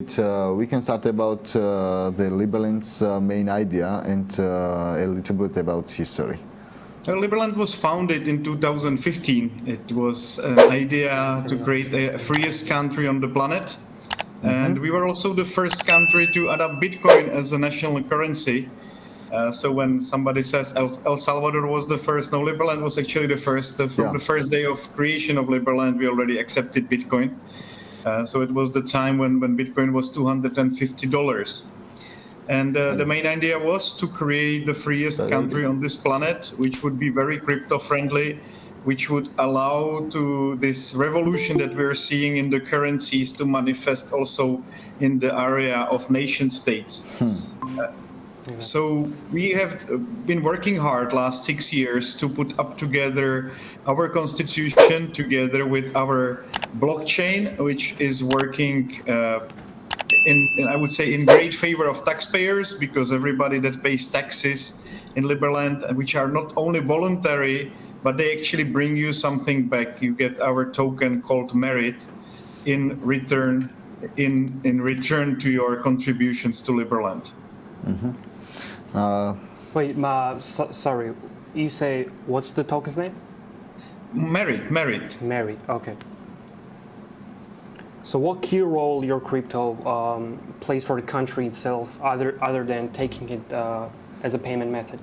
We can start about the Liberland's main idea and a little bit about history. Liberland was founded in 2015. It was an idea to create the freest country on the planet. And we were also the first country to adopt Bitcoin as a national currency. So when somebody says El Salvador was the first, no, Liberland was actually the first. From the first day of creation of Liberland, we already accepted Bitcoin. So it was the time when Bitcoin was $250. And the main idea was to create the freest country on this planet, which would be very crypto-friendly, which would allow to this revolution that we're seeing in the currencies to manifest also in the area of nation states. So we have been working hard last 6 years to put up together our constitution together with our blockchain, which is working I would say in great favor of taxpayers, because everybody that pays taxes in Liberland, which are not only voluntary, but they actually bring you something back. You get our token called merit in return to your contributions to Liberland. Wait, sorry, you say, what's the token's name? Merit. Merit, okay. So what key role your crypto plays for the country itself, other than taking it as a payment method?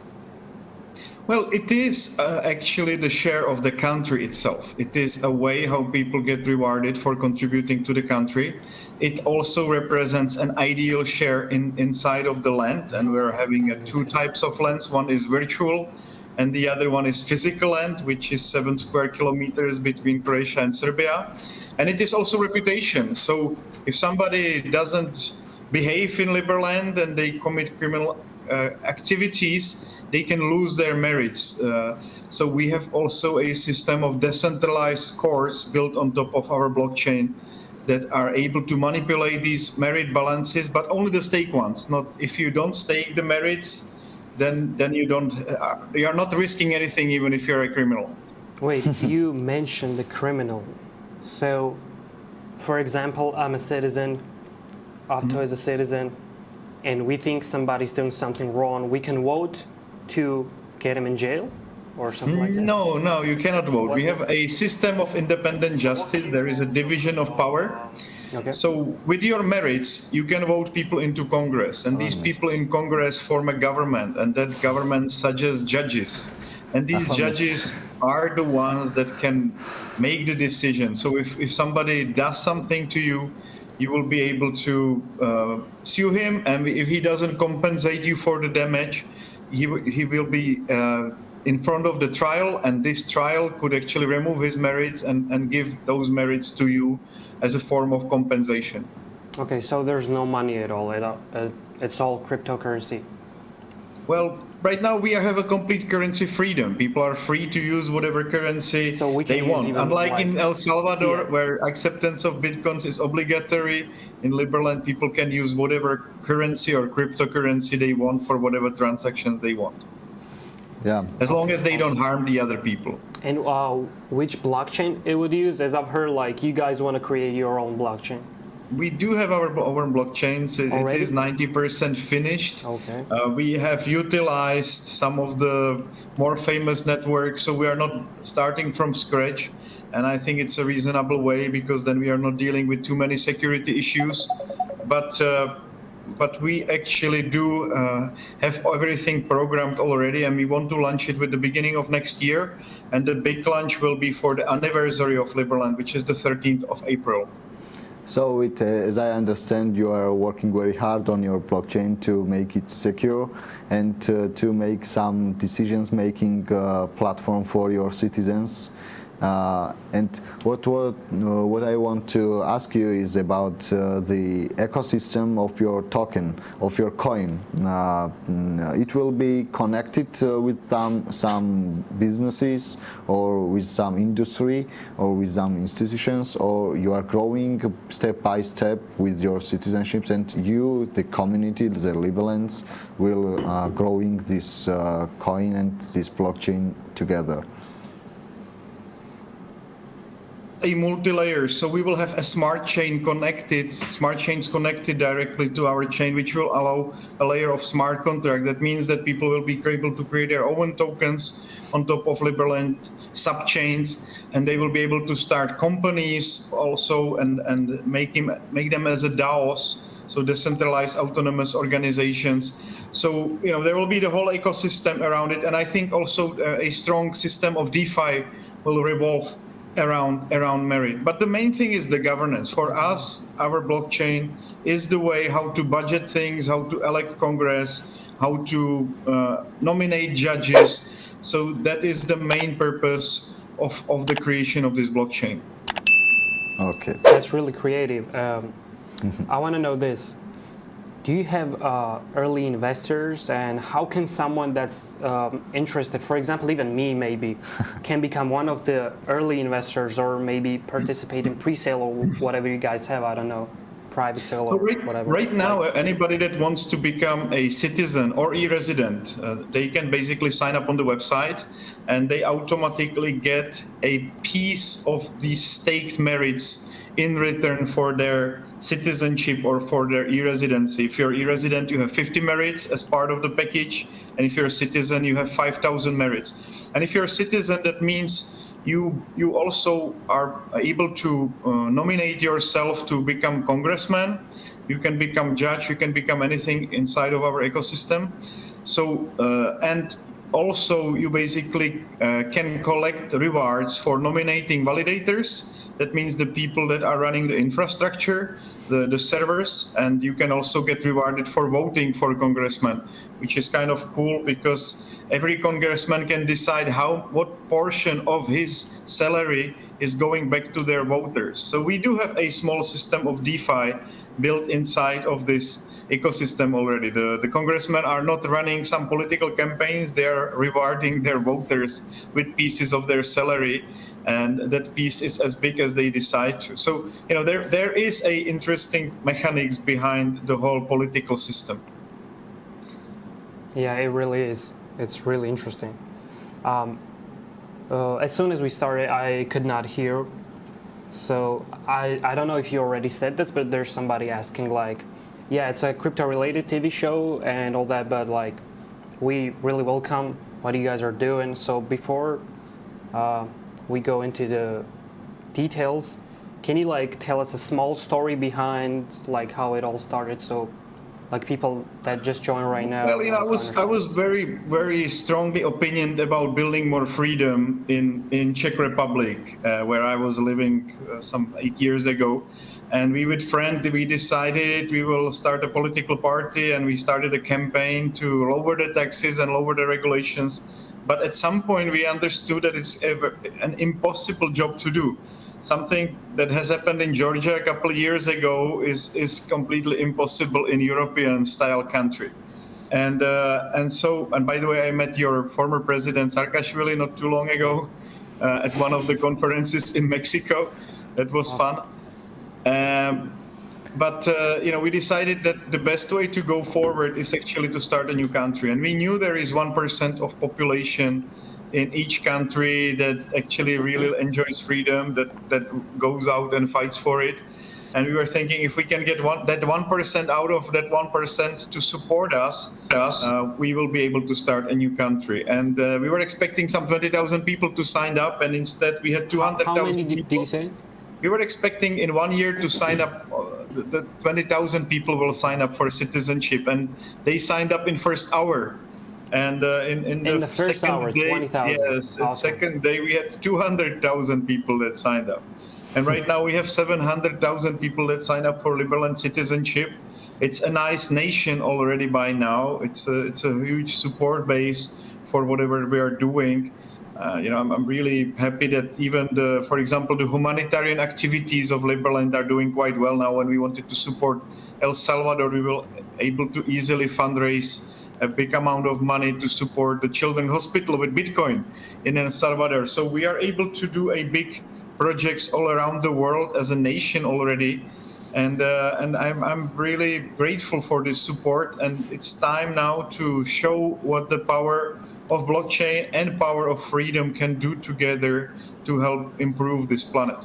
Well, it is actually the share of the country itself. It is a way how people get rewarded for contributing to the country. It also represents an ideal share inside of the land, and we're having two types of lands. One is virtual, and the other one is physical land, which is 7 square kilometers between Croatia and Serbia. And it is also reputation. So if somebody doesn't behave in Liberland and they commit criminal activities, they can lose their merits. So we have also a system of decentralized courts built on top of our blockchain that are able to manipulate these merit balances, but only the stake ones. Not if you don't stake the merits, then you are not risking anything, even if you're a criminal. Wait, you mentioned the criminal. So, for example, I'm a citizen, Avto is a citizen, and we think somebody's doing something wrong. We can vote to get him in jail or something like that? No, you cannot vote. We have a system of independent justice. There is a division of power. Okay. So with your merits, you can vote people into Congress, and these people in Congress form a government, and that government suggests judges. And these judges are the ones that can make the decision. So if somebody does something to you, you will be able to sue him, and if he doesn't compensate you for the damage, he will be in front of the trial, and this trial could actually remove his merits and give those merits to you as a form of compensation. Okay, so there's no money at all. It's all cryptocurrency. Well, right now we have a complete currency freedom. People are free to use whatever currency they want. Unlike in El Salvador, where acceptance of Bitcoins is obligatory, in Liberland people can use whatever currency or cryptocurrency they want for whatever transactions they want. Yeah. As long as they don't harm the other people. And which blockchain it would use? As I've heard, like you guys want to create your own blockchain. We do have our own blockchains. It is 90% finished. Okay. We have utilized some of the more famous networks, so we are not starting from scratch. And I think it's a reasonable way, because then we are not dealing with too many security issues. But we actually do have everything programmed already, and we want to launch it with the beginning of next year. And the big launch will be for the anniversary of Liberland, which is the 13th of April. So, as I understand, you are working very hard on your blockchain to make it secure and to make some decisions-making platform for your citizens. And what I want to ask you is about the ecosystem of your token, of your coin. It will be connected with some businesses, or with some industry, or with some institutions, or you are growing step by step with your citizenships, and you, the community, the Liberlands, will growing this coin and this blockchain together. a multi-layer. So we will have a smart chains connected directly to our chain, which will allow a layer of smart contract. That means that people will be able to create their own tokens on top of Liberland subchains, and they will be able to start companies also and make them as a DAOs, so decentralized autonomous organizations. So there will be the whole ecosystem around it, and I think also a strong system of DeFi will revolve around merit. But the main thing is the governance. For us, our blockchain is the way how to budget things, how to elect Congress, how to nominate judges. So that is the main purpose of the creation of this blockchain. Okay. That's really creative. I want to know this. Do you have early investors, and how can someone that's interested, for example, even me maybe, can become one of the early investors, or maybe participate in pre-sale or whatever you guys have, I don't know, private sale or whatever? Right now, anybody that wants to become a citizen or e-resident, they can basically sign up on the website, and they automatically get a piece of the staked merits in return for their citizenship or for their e-residency. If you're e-resident, you have 50 merits as part of the package, and if you're a citizen, you have 5,000 merits. And if you're a citizen, that means you also are able to nominate yourself to become congressman. You can become judge. You can become anything inside of our ecosystem. So and also you basically can collect rewards for nominating validators. That means the people that are running the infrastructure, the servers, and you can also get rewarded for voting for a congressman, which is kind of cool because every congressman can decide what portion of his salary is going back to their voters. So we do have a small system of DeFi built inside of this ecosystem already. The congressmen are not running some political campaigns, they are rewarding their voters with pieces of their salary, and that piece is as big as they decide to. So there is a interesting mechanics behind the whole political system. Yeah, it really is. It's really interesting. As soon as we started, I could not hear. So I don't know if you already said this, but there's somebody asking like, yeah, it's a crypto-related TV show and all that, but like, we really welcome what you guys are doing. So before we go into the details, can you like tell us a small story behind like how it all started? So like people that just joined right now. Well, I was very, very strongly opinioned about building more freedom in Czech Republic, where I was living some 8 years ago. And we decided we will start a political party, and we started a campaign to lower the taxes and lower the regulations. But at some point we understood that it's an impossible job to do. Something that has happened in Georgia a couple of years ago is completely impossible in European style country. And by the way, I met your former president Saakashvili not too long ago at one of the conferences in Mexico. That was fun. But we decided that the best way to go forward is actually to start a new country. And we knew there is 1% of population in each country that actually really enjoys freedom, that goes out and fights for it. And we were thinking if we can get that 1% out of that 1% to support us, we will be able to start a new country. And we were expecting some 20,000 people to sign up, and instead we had 200,000 people. How many did you say? We were expecting in 1 year to sign up, the 20,000 people will sign up for citizenship, and they signed up in first hour. And in the first second hour, day, 20,000. yes, Awesome. second day we had 200,000 people that signed up. And right now we have 700,000 people that signed up for Liberland citizenship. It's a nice nation already by now. It's a huge support base for whatever we are doing. I'm really happy that even for example, the humanitarian activities of Liberland are doing quite well now. When we wanted to support El Salvador, we were able to easily fundraise a big amount of money to support the children's hospital with Bitcoin in El Salvador. So we are able to do a big projects all around the world as a nation already. And I'm really grateful for this support. And it's time now to show what the power of blockchain and power of freedom can do together to help improve this planet.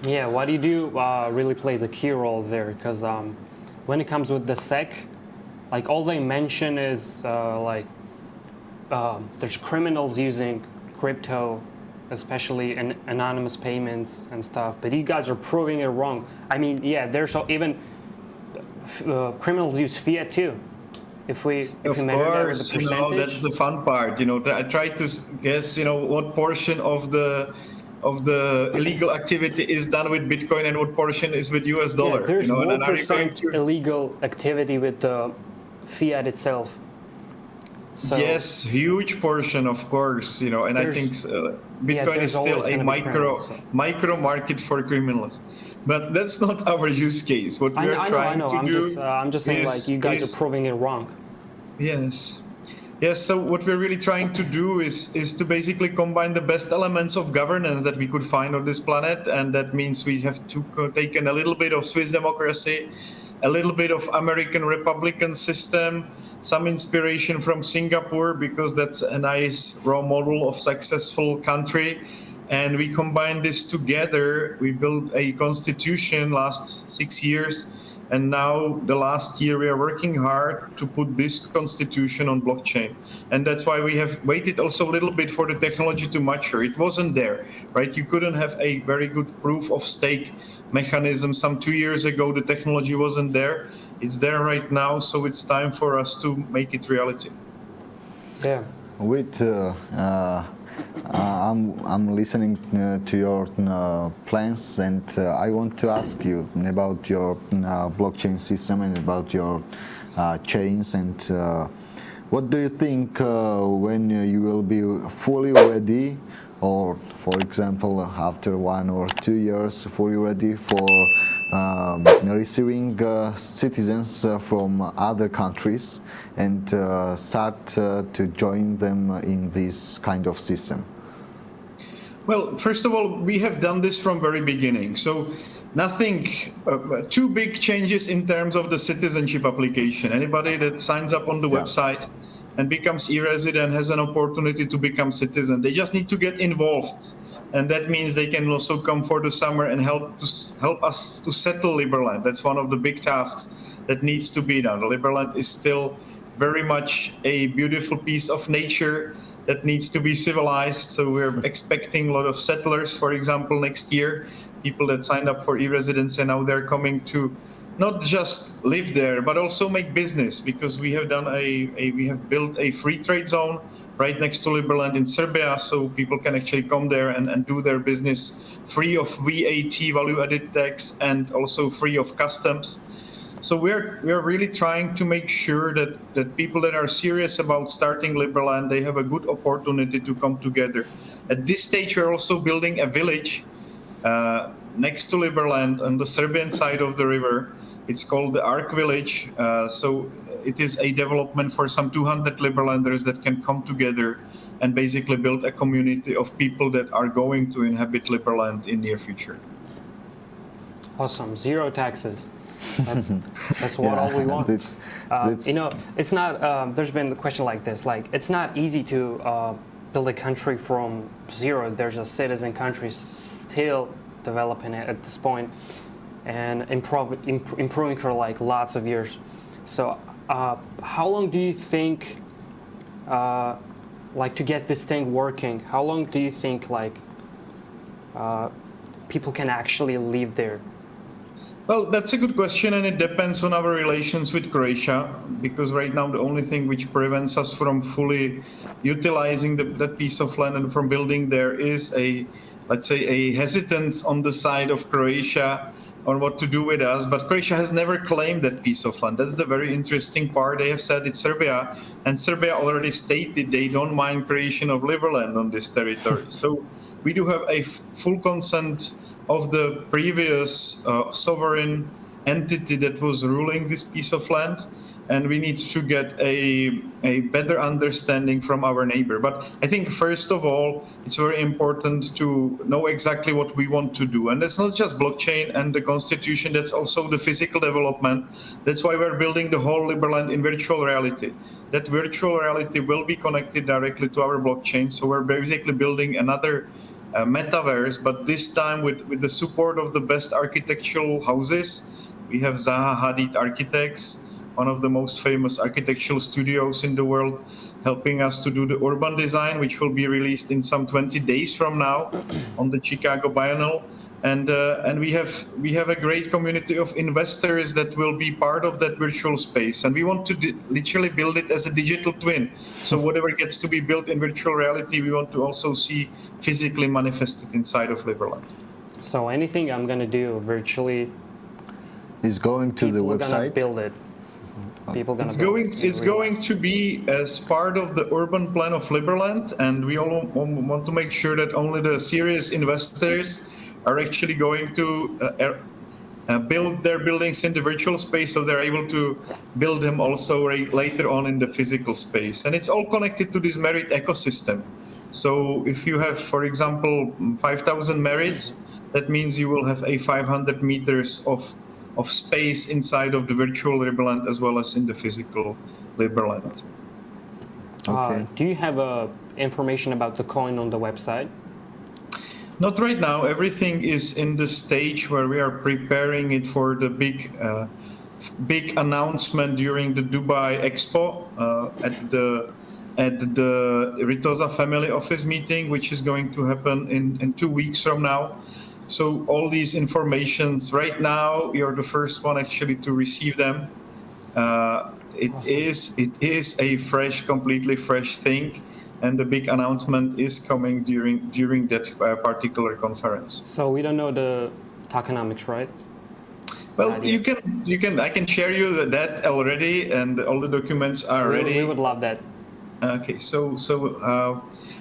Yeah, what you do really plays a key role there, because when it comes with the SEC, like all they mention is there's criminals using crypto, especially in anonymous payments and stuff, but you guys are proving it wrong. I mean, yeah, there's even criminals use fiat too. If we measure that with the percentage, that's the fun part. I try to guess, what portion of the illegal activity is done with Bitcoin and what portion is with US dollar. Yeah, there's 1% illegal activity with the fiat itself. So yes, huge portion, of course, and I think Bitcoin is still a micro market for criminals. But that's not our use case. What we are trying to do. I'm just saying, you guys are proving it wrong. Yes. Yes, so what we're really trying to do is to basically combine the best elements of governance that we could find on this planet, and that means we have to taken a little bit of Swiss democracy, a little bit of American Republican system, some inspiration from Singapore, because that's a nice raw model of successful country, and we combine this together. We built a constitution last 6 years. And now, the last year, we are working hard to put this constitution on blockchain. And that's why we have waited also a little bit for the technology to mature. It wasn't there, right? You couldn't have a very good proof of stake mechanism. Some 2 years ago, the technology wasn't there. It's there right now, so it's time for us to make it reality. Yeah. I'm listening to your plans, and I want to ask you about your blockchain system and about your chains. And what do you think when you will be fully ready, or for example, after 1 or 2 years, fully ready for receiving citizens from other countries and start to join them in this kind of system? Well, first of all, we have done this from very beginning. So nothing, too big changes in terms of the citizenship application. Anybody that signs up on the website and becomes e-resident has an opportunity to become citizen. They just need to get involved. And that means they can also come for the summer and help us to settle Liberland. That's one of the big tasks that needs to be done. Liberland is still very much a beautiful piece of nature that needs to be civilized. So we're expecting a lot of settlers, for example, next year. People that signed up for e-residence, and now they're coming to not just live there, but also make business, because we have done we have built a free trade zone right next to Liberland in Serbia, so people can actually come there and do their business free of VAT, value-added tax, and also free of customs. So we are really trying to make sure that people that are serious about starting Liberland, they have a good opportunity to come together. At this stage, we're also building a village next to Liberland on the Serbian side of the river. It's called the Ark Village. So it is a development for some 200 Liberlanders that can come together and basically build a community of people that are going to inhabit Liberland in near future. Awesome. Zero taxes. That's what all we want. It's not. There's been a question like this. Like, it's not easy to build a country from zero. There's a citizen country still developing it at this point, and improving for like lots of years. So, how long do you think, like, to get this thing working? How long do you think, like, people can actually live there? Well, that's a good question, and it depends on our relations with Croatia, because right now the only thing which prevents us from fully utilizing that piece of land and from building there is let's say, a hesitance on the side of Croatia on what to do with us. But Croatia has never claimed that piece of land. That's the very interesting part. They have said it's Serbia, and Serbia already stated they don't mind creation of Liberland on this territory. So we do have a full consent of the previous sovereign entity that was ruling this piece of land, and we need to get a better understanding from our neighbor. But I think, first of all, it's very important to know exactly what we want to do. And it's not just blockchain and the constitution, that's also the physical development. That's why we're building the whole Liberland in virtual reality. That virtual reality will be connected directly to our blockchain. So we're basically building another metaverse, but this time with the support of the best architectural houses. We have Zaha Hadid Architects, one of the most famous architectural studios in the world, helping us to do the urban design, which will be released in some 20 days from now on the Chicago Biennial. And we have a great community of investors that will be part of that virtual space. And we want to literally build it as a digital twin. So whatever gets to be built in virtual reality, we want to also see physically manifested inside of Liberland. So anything I'm going to do virtually is going to the people are gonna website. build it. People gonna It's going to be as part of the urban plan of Liberland, and we all want to make sure that only the serious investors are actually going to build their buildings in the virtual space, so they're able to build them also later on in the physical space. And it's all connected to this merit ecosystem. So if you have, for example, 5,000 merits, that means you will have a 500 meters of space inside of the virtual Liberland as well as in the physical Liberland. Okay. Do you have information about the coin on the website? Not right now. Everything is in the stage where we are preparing it for the big announcement during the Dubai Expo at the Ritoza family office meeting, which is going to happen in 2 weeks from now. So all these informations right now, you're the first one actually to receive them. It is a completely fresh thing, and the big announcement is coming during that particular conference. So we don't know the tokenomics, right? Well, I can share you that already, and all the documents are ready. We would love that. Okay,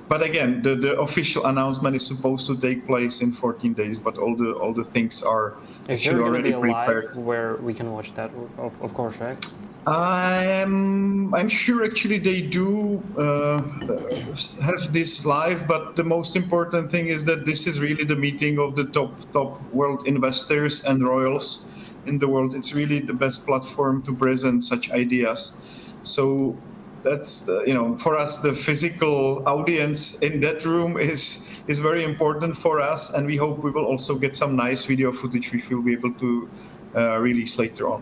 but again, the official announcement is supposed to take place in 14 days, but all the things are actually already prepared. Live where we can watch that, of course, right? I'm sure actually they do have this live, but the most important thing is that this is really the meeting of the top world investors and royals in the world. It's really the best platform to present such ideas. So that's for us, the physical audience in that room is very important for us, and we hope we will also get some nice video footage which we'll be able to release later on.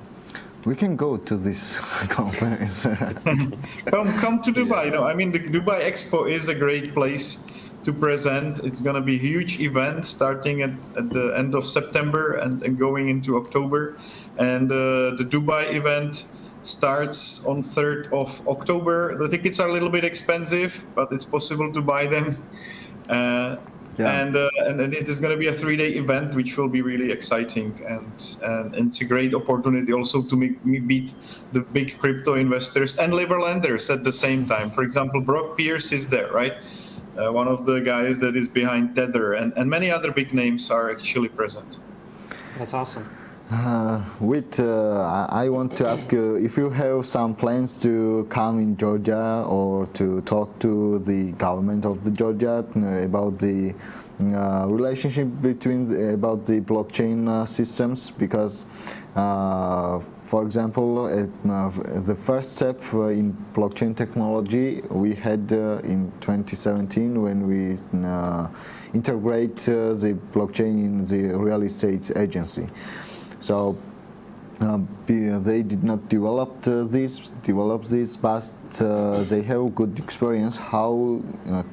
We can go to this conference. Come to Dubai. I mean, the Dubai Expo is a great place to present. It's going to be a huge event starting at the end of September and going into October. And the Dubai event starts on 3rd of October. The tickets are a little bit expensive, but it's possible to buy them. And it is going to be a 3-day event, which will be really exciting, and it's a great opportunity also to meet the big crypto investors and Liberlanders at the same time. For example, Brock Pierce is there, right? One of the guys that is behind Tether, and many other big names are actually present. That's awesome. I want to ask you if you have some plans to come in Georgia or to talk to the government of the Georgia about the relationship about the blockchain systems, because for example the first step in blockchain technology we had in 2017 when we integrate the blockchain in the real estate agency. So they did not develop this, but they have good experience how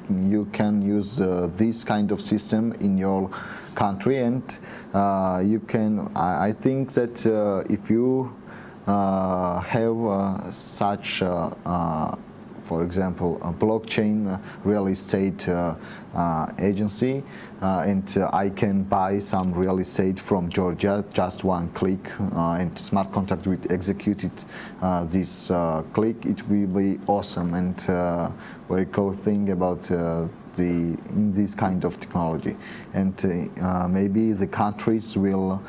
you can use this kind of system in your country, and you can. I think that if you have such, for example, a blockchain real estate agency, and I can buy some real estate from Georgia, just one click, and smart contract will execute it this click. It will be awesome and very cool thing about in this kind of technology. And maybe the countries will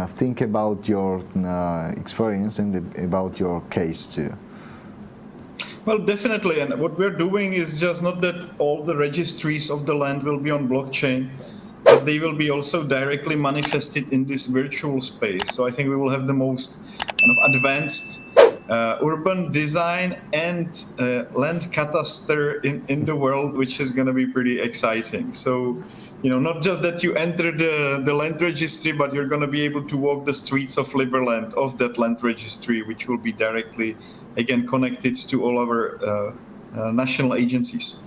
think about your experience and about your case too. Well, definitely, and what we're doing is just not that all the registries of the land will be on blockchain, but they will be also directly manifested in this virtual space. So I think we will have the most kind of advanced urban design and land cadastre in the world, which is going to be pretty exciting. So not just that you enter the land registry, but you're going to be able to walk the streets of Liberland, of that land registry, which will be directly, again, connected to all our national agencies.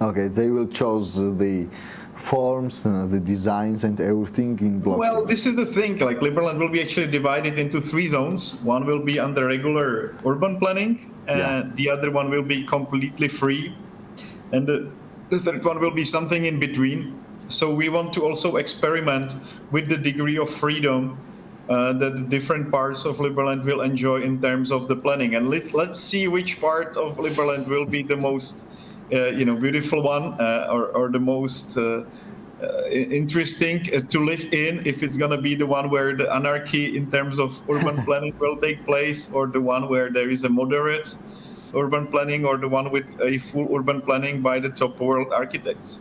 Okay, they will choose the forms, the designs, and everything in blockchain. Well, this is the thing. Like Liberland will be actually divided into 3 zones. One will be under regular urban planning, and the other one will be completely free, and the third one will be something in between. So we want to also experiment with the degree of freedom that the different parts of Liberland will enjoy in terms of the planning. And let's see which part of Liberland will be the most beautiful one, or the most interesting to live in, if it's going to be the one where the anarchy in terms of urban planning will take place, or the one where there is a moderate urban planning, or the one with a full urban planning by the top world architects.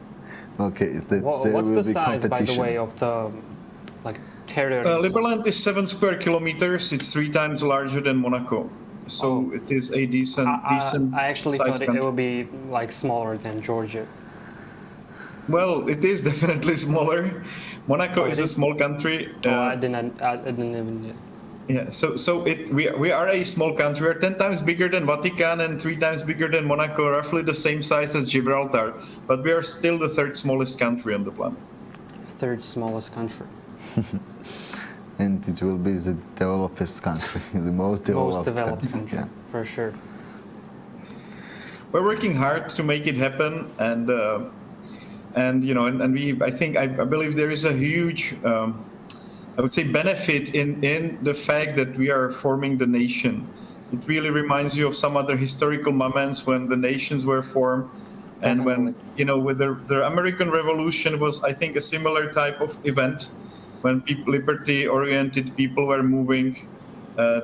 Okay, what's the size, by the way, of the territory? Liberland is 7 square kilometers. It's 3 times larger than Monaco. So it is a decent I actually thought country. it would be smaller than Georgia. Well, it is definitely smaller. Monaco is a small country. I didn't even. Yeah, so we are a small country. We're 10 times bigger than Vatican and 3 times bigger than Monaco, roughly the same size as Gibraltar. But we are still the 3rd smallest country on the planet. 3rd smallest country. And it will be the developed country, the most developed country, for sure. We're working hard to make it happen, and I believe there is a huge, I would say, benefit in the fact that we are forming the nation. It really reminds you of some other historical moments when the nations were formed. And when, with the American Revolution was, I think, a similar type of event, when liberty-oriented people were moving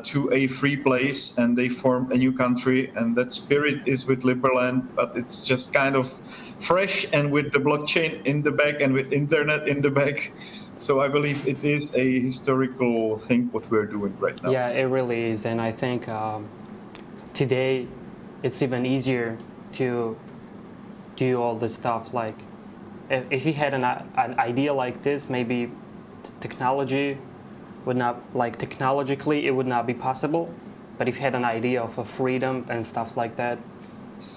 to a free place, and they formed a new country, and that spirit is with Liberland, but it's just kind of fresh, and with the blockchain in the back and with internet in the back. So I believe it is a historical thing what we're doing right now. Yeah, it really is, and I think today it's even easier to do all this stuff. Like, if you had an idea like this, maybe technology would not, technologically it would not be possible, but if you had an idea of a freedom and stuff like that,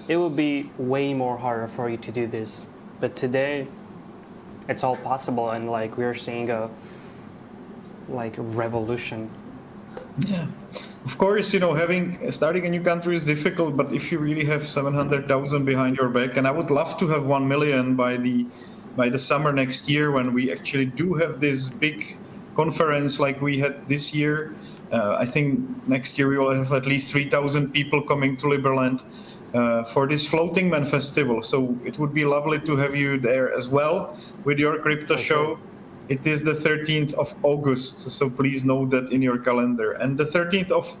it would be way more harder for you to do this. But today it's all possible, and we're seeing a revolution. Yeah, of course, starting a new country is difficult, but if you really have 700,000 behind your back, and I would love to have 1 million by the summer next year, when we actually do have this big conference like we had this year. I think next year we will have at least 3,000 people coming to Liberland for this Floating Man festival. So it would be lovely to have you there as well with your crypto show. It is the 13th of August, so please note that in your calendar. And the 13th of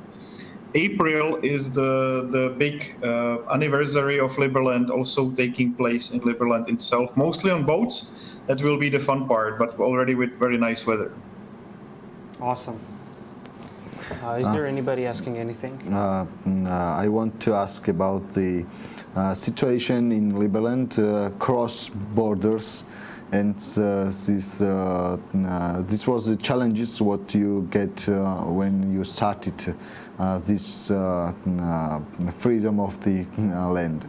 April is the big anniversary of Liberland, also taking place in Liberland itself, mostly on boats. That will be the fun part, but already with very nice weather. Awesome. Is there anybody asking anything? I want to ask about the situation in Liberland, cross borders, and this was the challenges what you get when you started this freedom of the land.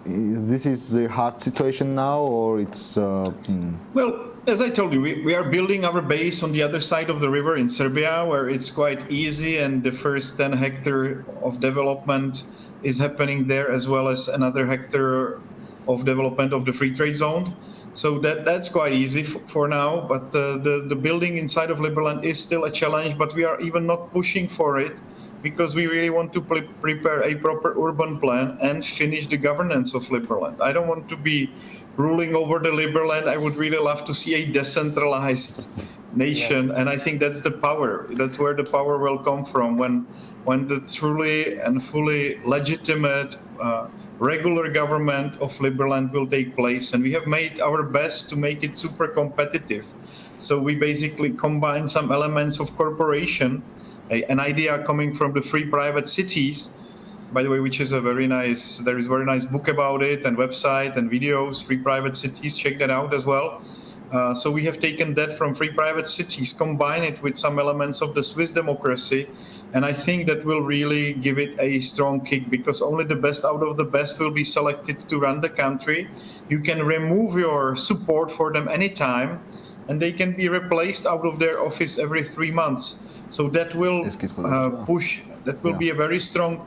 This is the hard situation now, or it's? Well, as I told you, we are building our base on the other side of the river in Serbia, where it's quite easy, and the first 10 hectare of development is happening there, as well as another hectare of development of the free trade zone. So that's quite easy for now, but the building inside of Liberland is still a challenge, but we are even not pushing for it, because we really want to prepare a proper urban plan and finish the governance of Liberland. I don't want to be ruling over the Liberland. I would really love to see a decentralized nation, and I think that's the power. That's where the power will come from, when the truly and fully legitimate regular government of Liberland will take place. And we have made our best to make it super competitive. So we basically combine some elements of corporation, an idea coming from the free private cities, by the way, which is there is a very nice book about it, and website and videos, Free Private Cities, check that out as well. So we have taken that from Free Private Cities, combine it with some elements of the Swiss democracy, and I think that will really give it a strong kick, because only the best out of the best will be selected to run the country. You can remove your support for them anytime, and they can be replaced out of their office every 3 months. So that will push. That will be a very strong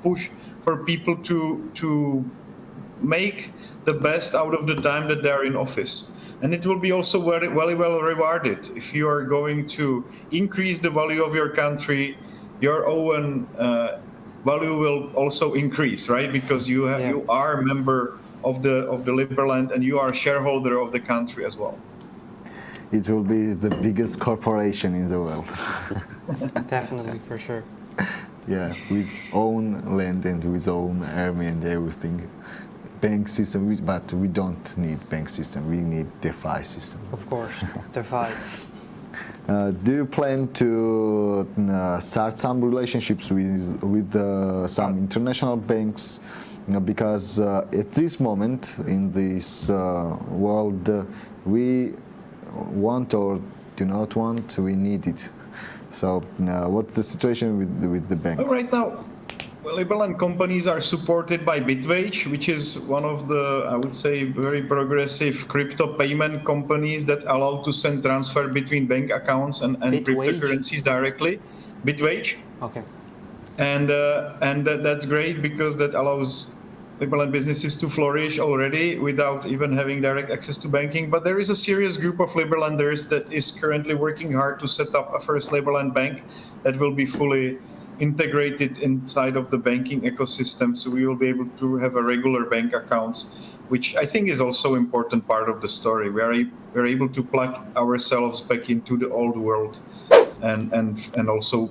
push for people to make the best out of the time that they're in office. And it will be also very well rewarded. If you are going to increase the value of your country, your own value will also increase, right? Because you are a member of the Liberland, and you are a shareholder of the country as well. It will be the biggest corporation in the world. Definitely, for sure. Yeah, with own land and with own army and everything. Bank system, but we don't need bank system. We need DeFi system. Of course, DeFi. Do you plan to start some relationships with some international banks? Because at this moment in this world, we want or do not want, we need it. So what's the situation with the banks? Right now, Liberland companies are supported by Bitwage, which is one of the, I would say, very progressive crypto payment companies that allow to send transfer between bank accounts and cryptocurrencies directly. Bitwage. Okay. And that's great, because that allows Liberland businesses to flourish already without even having direct access to banking. But there is a serious group of Liberlanders that is currently working hard to set up a first Liberland bank that will be fully integrated inside of the banking ecosystem. So we will be able to have a regular bank accounts, which I think is also an important part of the story. We're able to plug ourselves back into the old world, and also,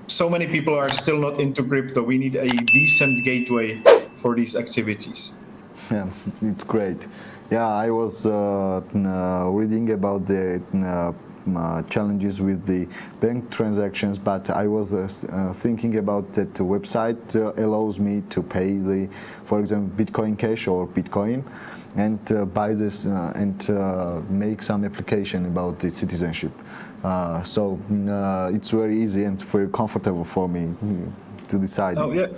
so many people are still not into crypto. We need a decent gateway for these activities. Yeah, it's great. Yeah, I was reading about the challenges with the bank transactions, but I was thinking about that the website allows me to pay for example, Bitcoin Cash or Bitcoin, and buy this and make some application about the citizenship. So it's very easy and very comfortable for me to decide. Oh, yeah.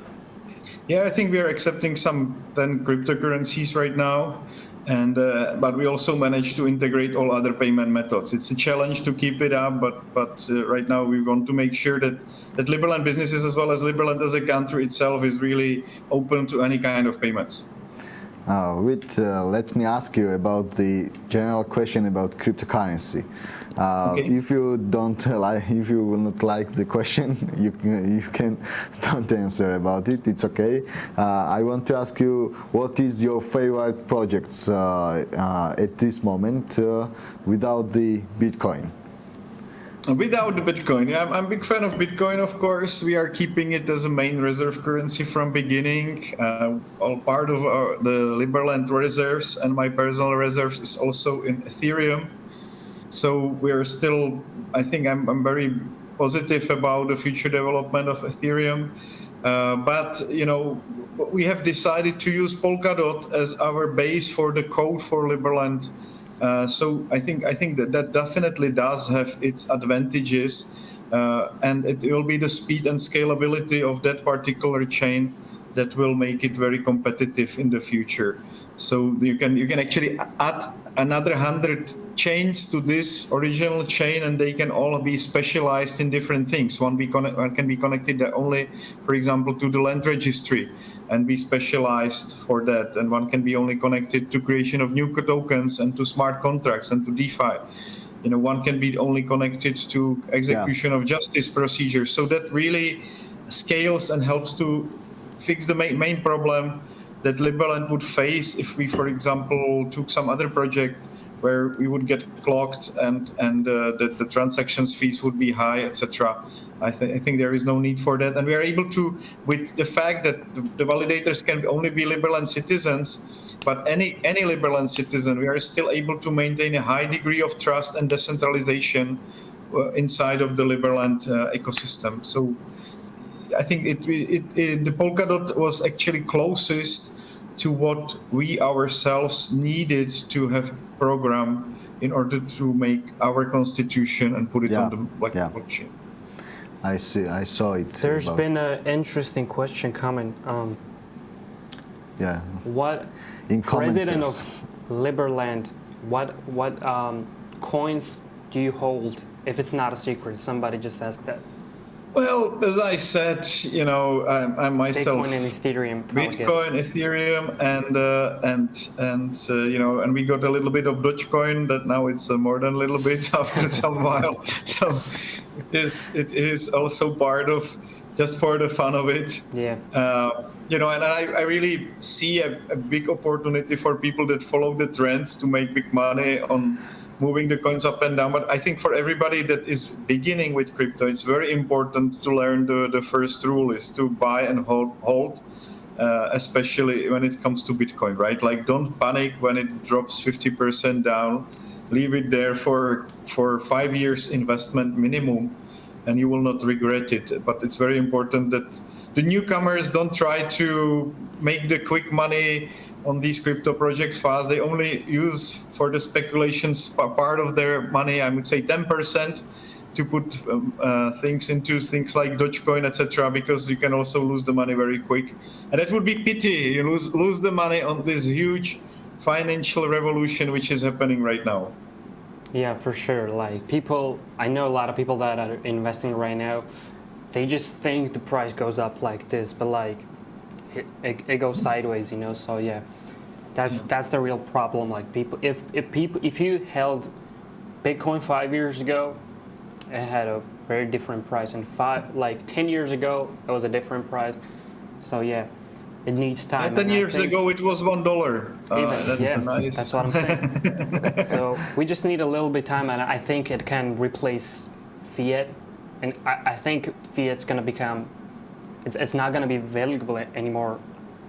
Yeah, I think we are accepting some 10 cryptocurrencies right now, and but we also managed to integrate all other payment methods. It's a challenge to keep it up, but right now we want to make sure that Liberland businesses, as well as Liberland as a country itself, is really open to any kind of payments. Let me ask you about the general question about cryptocurrency. Okay. If you will not like the question, you can don't answer about it. It's okay. I want to ask you, what is your favorite projects at this moment without the Bitcoin? Without the Bitcoin, yeah, I'm a big fan of Bitcoin. Of course, we are keeping it as a main reserve currency from beginning. All part of the Liberland reserves, and my personal reserves is also in Ethereum. So we are still, I think I'm very positive about the future development of Ethereum. But we have decided to use Polkadot as our base for the code for Liberland. So I think that definitely does have its advantages, and it will be the speed and scalability of that particular chain that will make it very competitive in the future. So you can actually add another 100 chains to this original chain, and they can all be specialized in different things. One can be connected only, for example, to the land registry and be specialized for that, and one can be only connected to creation of new tokens and to smart contracts and to DeFi. One can be only connected to execution of justice procedures. So that really scales and helps to fix the main problem that Liberland would face if we, for example, took some other project where we would get clocked and the transactions fees would be high, etc. I think there is no need for that, and we are able to, with the fact that the validators can only be Liberland citizens, but any Liberland citizen, we are still able to maintain a high degree of trust and decentralization inside of the Liberland ecosystem. So I think the Polkadot was actually closest to what we ourselves needed to have program in order to make our constitution and put it on the blockchain. I see. I saw it. There's been an interesting question coming. What in president of Liberland? What coins do you hold? If it's not a secret, somebody just asked that. Well, as I said, you know, I'm myself Bitcoin and Ethereum. Bitcoin, Ethereum, and you know, and we got a little bit of Dogecoin. That now it's more than a little bit after some while. So it is also part of just for the fun of it. Yeah. You know, and I really see a big opportunity for people that follow the trends to make big money on moving the coins up and down. But I think for everybody that is beginning with crypto, it's very important to learn the first rule is to buy and hold, especially when it comes to Bitcoin, right? Like, don't panic when it drops 50% down. Leave it there for 5 years investment minimum, and you will not regret it. But it's very important that the newcomers don't try to make the quick money on these crypto projects fast. They only use for the speculations part of their money, I would say 10%, to put things into things like Dogecoin, etc., because you can also lose the money very quick. And that would be pity. You lose the money on this huge financial revolution which is happening right now. Yeah, for sure. Like, people, I know a lot of people that are investing right now, they just think the price goes up like this, but like it goes sideways, you know. So yeah, that's the real problem. Like, people, if you held Bitcoin 5 years ago, it had a very different price, and 10 years ago it was a different price. So yeah, it needs time. 10 years ago it was $1. Nice. That's what I'm saying. So we just need a little bit of time, and I think it can replace fiat, and I think fiat's gonna become. It's not going to be valuable anymore.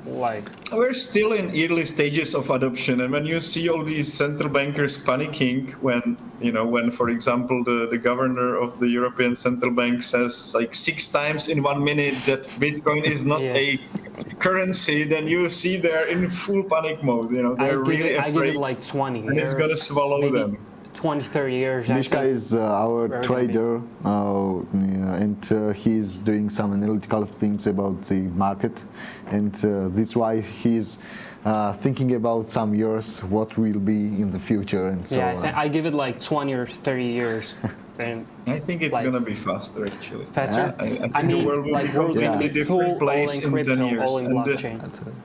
Like, we're still in early stages of adoption, and when you see all these central bankers panicking when for example the governor of the European Central Bank says like 6 times in 1 minute that Bitcoin is not a currency, then you see they're in full panic mode. You know, they're really afraid. I give it like 20 years, and it's going to swallow them. 20, 30 years. Mishka is our trader, and he's doing some analytical things about the market, and this is why he's thinking about some years what will be in the future, and so I give it like 20 or 30 years. And I think it's going to be faster, actually. Faster? I mean, the world will be a completely different place in 10 years. All in blockchain.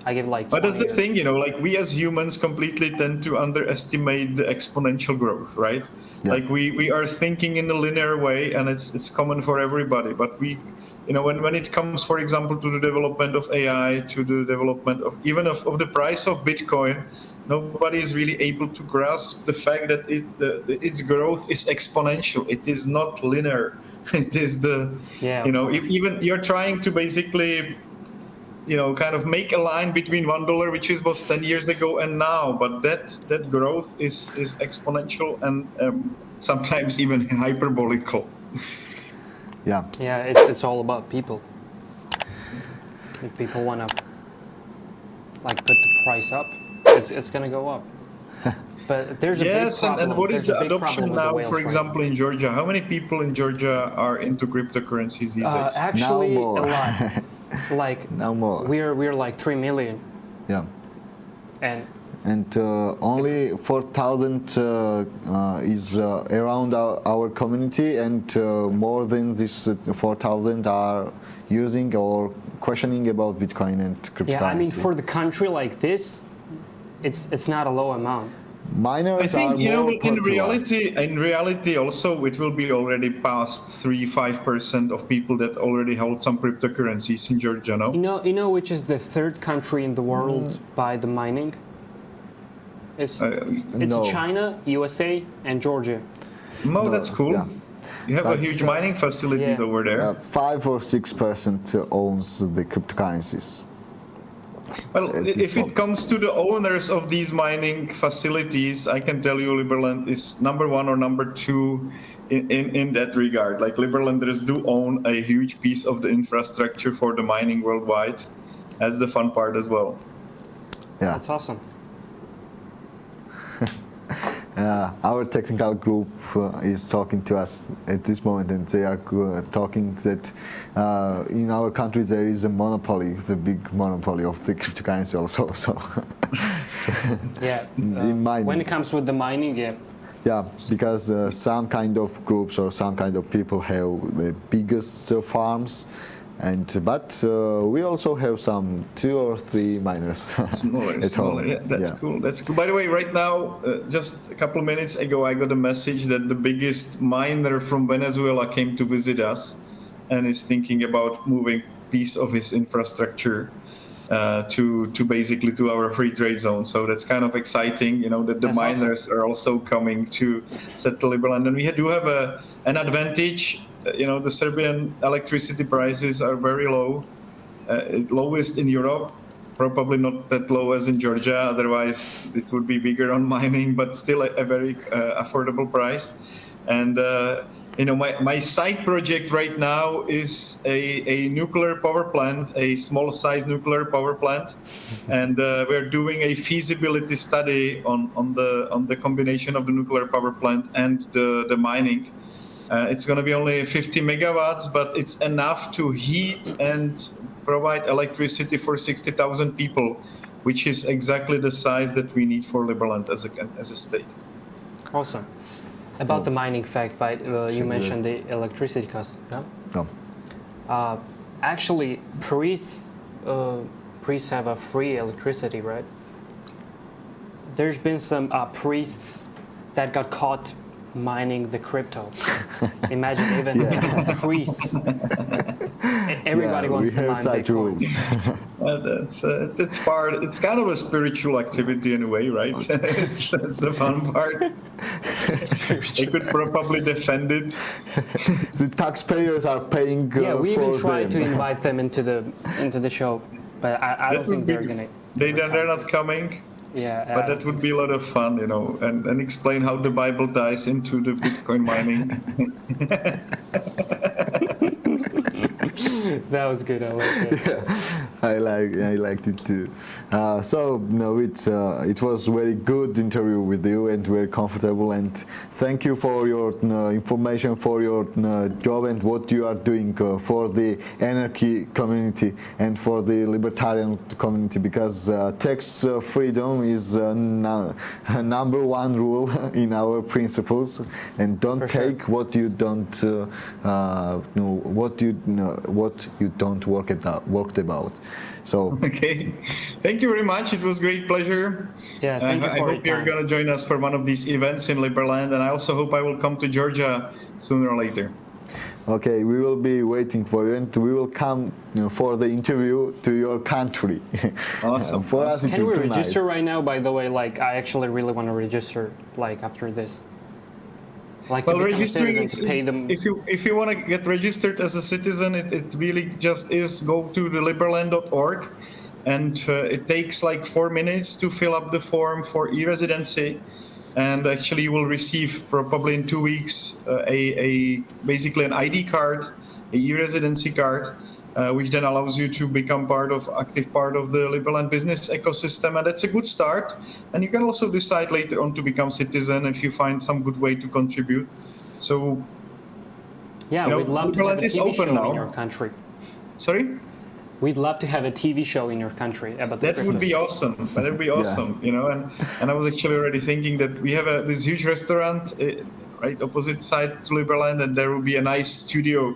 I give like 20 But that's the years. thing, you know, like, we as humans completely tend to underestimate the exponential growth, right? Yeah. Like, we are thinking in a linear way, and it's common for everybody. But we, you know, when it comes, for example, to the development of AI, to the development of even of the price of Bitcoin, nobody is really able to grasp the fact that its growth is exponential. It is not linear. It is even you're trying to basically, you know, kind of make a line between $1, which was 10 years ago, and now. But that growth is exponential and sometimes even hyperbolical. Yeah. Yeah, it's all about people. If people want to like put the price up, it's going to go up. But there's a big problem. And what is the adoption now, for right example, in Georgia? How many people in Georgia are into cryptocurrencies these days? Actually, Now more. a lot. Like, Now more. We're like 3 million. Yeah. And only 4,000 is around our community, and more than this 4,000 are using or questioning about Bitcoin and cryptocurrency. yeah, I mean, for the country like this, it's not a low amount. Miners I think, are you know, more in popular. reality also it will be already past 3-5% of people that already hold some cryptocurrencies in Georgia, no? You know which is the third country in the world by the mining? It's No. China, USA, and Georgia. No, that's cool. Yeah. You have a huge mining facilities over there. 5 or 6% owns the cryptocurrencies. Well, if it comes to the owners of these mining facilities, I can tell you Liberland is number 1 or number 2 in that regard. Like Liberlanders do own a huge piece of the infrastructure for the mining worldwide. That's the fun part as well. Yeah. That's awesome. Our technical group is talking to us at this moment, and they are talking that in our country there is a monopoly, the big monopoly of the cryptocurrency also. So Yeah. in mining. When it comes with the mining, yeah. Yeah, because some kind of groups or some kind of people have the biggest farms, but we also have some 2 or 3 miners Smaller. at home. Yeah, that's cool. That's cool. By the way, right now, just a couple of minutes ago, I got a message that the biggest miner from Venezuela came to visit us, and is thinking about moving piece of his infrastructure to basically to our free trade zone. So that's kind of exciting, that the That's miners are also coming to settle Liberland. And we do have an advantage. The Serbian electricity prices are very low, lowest in Europe, probably not that low as in Georgia. Otherwise, it would be bigger on mining, but still a very affordable price. And my side project right now is a nuclear power plant, a small size nuclear power plant, and we're doing a feasibility study on the combination of the nuclear power plant and the mining. It's going to be only 50 megawatts, but it's enough to heat and provide electricity for 60,000 people, which is exactly the size that we need for Liberland as a state. Awesome. About the mining fact, you mentioned the electricity cost. No? No. Actually, priests have a free electricity, right? There's been some priests that got caught mining the crypto. Imagine even priests. Everybody wants to mine Bitcoin. That's part. It's kind of a spiritual activity in a way, right? That's the fun part. They could probably defend it. The taxpayers are paying Yeah, we for even tried them. to invite them into the show, but I don't think they're gonna. They're not coming. Yeah, But that would be a lot of fun, and explain how the Bible ties into the Bitcoin mining. that was good. I like it. I liked it too. It was very good interview with you and very comfortable, and thank you for your information, for your job and what you are doing for the anarchy community and for the libertarian community, because tax freedom is number 1 rule in our principles, and don't take what you don't what you don't work about. So okay, thank you very much. It was a great pleasure. Yeah, thank you for I hope you're going to join us for one of these events in Liberland, and I also hope I will come to Georgia sooner or later. Okay, we will be waiting for you, and we will come for the interview to your country. Awesome. For us, it Can will we be register nice. right now? By the way, I actually really want to register after this. To registering to pay them. if you want to get registered as a citizen, it really just is go to the liberland.org, and it takes 4 minutes to fill up the form for e-residency, and actually you will receive probably in 2 weeks basically an ID card, a e-residency card, which then allows you to become active part of the Liberland business ecosystem, and that's a good start. And you can also decide later on to become citizen if you find some good way to contribute. So, yeah, we'd love to have a Liberland is TV show open now. in your country. Sorry? We'd love to have a TV show in your country about the That would be awesome. That would be awesome, And I was actually already thinking that we have this huge restaurant right opposite side to Liberland, and there will be a nice studio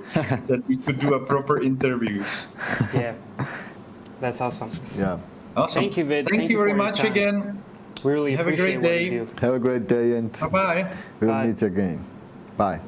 that we could do a proper interviews. Yeah, that's awesome. Yeah. Awesome. Thank you, Vid. Thank you very much again. We really Have a appreciate great what you day. do. Have a great day, and Bye-bye. we'll Bye. meet again. Bye.